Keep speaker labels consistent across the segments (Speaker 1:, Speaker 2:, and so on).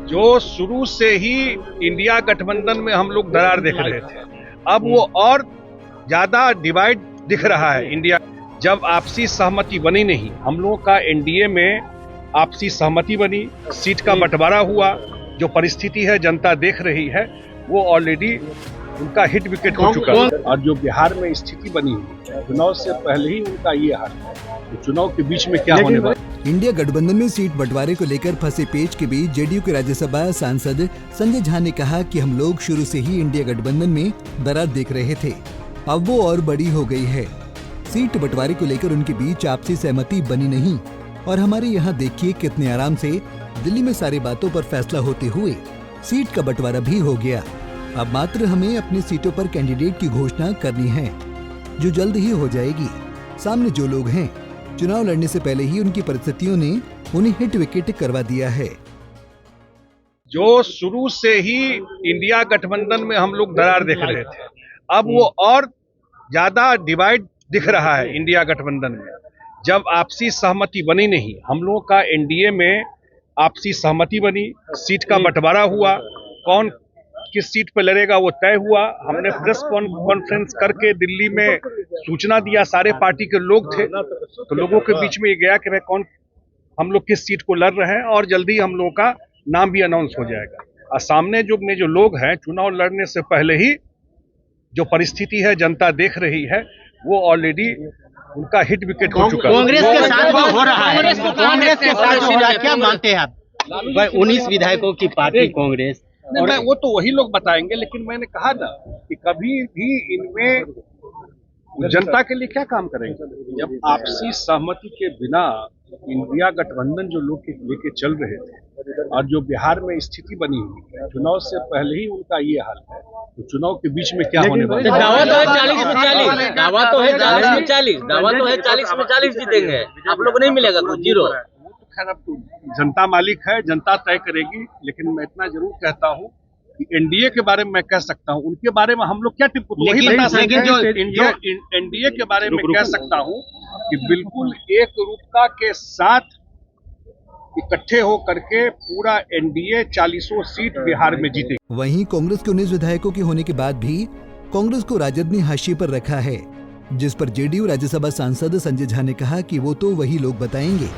Speaker 1: जो शुरू से ही इंडिया गठबंधन में हम लोग दरार देख रहे थे, अब वो और ज्यादा डिवाइड दिख रहा है इंडिया। जब आपसी सहमति बनी नहीं, हम लोगों का एनडीए में आपसी सहमति बनी, सीट का बंटवारा हुआ, जो परिस्थिति है जनता देख रही है, वो ऑलरेडी उनका हिट विकेट हो चुका है। और जो बिहार में स्थिति बनी हुई है, चुनाव से पहले ही उनका ये हाल है, तो चुनाव के बीच में क्या होने वाला।
Speaker 2: इंडिया गठबंधन में सीट बंटवारे को लेकर फंसे पेच के बीच जेडीयू के राज्यसभा सांसद संजय झा ने कहा कि हम लोग शुरू से ही इंडिया गठबंधन में दरार देख रहे थे, अब वो और बड़ी हो गई है। सीट बंटवारे को लेकर उनके बीच आपसी सहमति बनी नहीं, और हमारे यहाँ देखिए कितने आराम से दिल्ली में सारी बातों पर फैसला होते हुए सीट का बंटवारा भी हो गया। अब मात्र हमें अपनी सीटों पर कैंडिडेट की घोषणा करनी है, जो जल्द ही हो जाएगी। सामने जो लोग हैं, चुनाव लड़ने से पहले ही उनकी परिस्थितियों ने उन्हें हिट विकेट करवा दिया है।
Speaker 1: जो शुरू से ही इंडिया गठबंधन में हम लोग दरार देख रहे थे, अब वो और ज्यादा डिवाइड दिख रहा है इंडिया गठबंधन में। जब आपसी सहमति बनी नहीं, हम लोगों का एनडीए में आपसी सहमति बनी, सीट का बंटवारा हुआ, कौन किस सीट पर लड़ेगा वो तय हुआ। हमने प्रेस कॉन्फ्रेंस करके दिल्ली में सूचना दिया, सारे पार्टी के लोग थे, तो लोगों के बीच में ये गया कि भाई कौन हम लोग किस सीट को लड़ रहे हैं, और जल्दी हम लोगों का नाम भी अनाउंस हो जाएगा। और सामने जो लोग हैं, चुनाव लड़ने से पहले ही जो परिस्थिति है जनता देख रही है, वो ऑलरेडी उनका हिट विकेट हो चुका है।
Speaker 3: कांग्रेस के साथ हो रहा है, कांग्रेस के साथ हो रहा है, क्या मानते हैं आप? 19 विधायकों की पार्टी कांग्रेस,
Speaker 1: नहीं, वो तो वही लोग बताएंगे, लेकिन मैंने कहा ना कि कभी भी इनमें जनता के लिए क्या काम करेंगे जब आपसी सहमति के बिना इंडिया गठबंधन जो लोग लेके चल रहे थे, और जो बिहार में स्थिति बनी हुई है, चुनाव से पहले ही उनका ये हाल है, तो चुनाव के बीच में क्या होने वाला है।
Speaker 3: दावा तो है 40 में 40, दावा तो है 40 में 40, दावा तो है 40 में 40 जीतेंगे, आप लोग नहीं मिलेगा तो जीरो।
Speaker 1: खैर अब तो जनता मालिक है, जनता तय करेगी, लेकिन मैं इतना जरूर कहता हूँ कि एनडीए के बारे में मैं कह सकता हूँ, उनके बारे में हम लोग क्या टिप्पणी एनडीए के बारे में कह सकता हूँ कि बिल्कुल एक रूपता के साथ इकट्ठे हो करके पूरा एनडीए 40 सीट बिहार में जीते।
Speaker 2: वहीं कांग्रेस के 19 विधायकों के होने के बाद भी कांग्रेस को राजद ने हाशिए पर रखा है, जिस पर जेडीयू राज्यसभा सांसद संजय झा ने कहा कि वो तो वही लोग बताएंगे,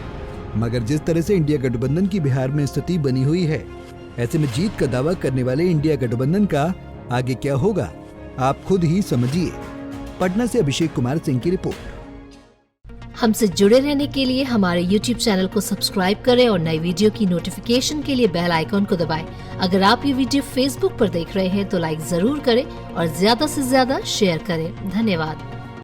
Speaker 2: मगर जिस तरह से इंडिया गठबंधन की बिहार में स्थिति बनी हुई है, ऐसे में जीत का दावा करने वाले इंडिया गठबंधन का आगे क्या होगा, आप खुद ही समझिए। पटना से अभिषेक कुमार सिंह की रिपोर्ट।
Speaker 4: हमसे जुड़े रहने के लिए हमारे YouTube चैनल को सब्सक्राइब करें और नई वीडियो की नोटिफिकेशन के लिए बेल आइकॉन को दबाएं। अगर आप ये वीडियो Facebook पर देख रहे हैं तो लाइक जरूर करें और ज्यादा से ज्यादा शेयर करें। धन्यवाद।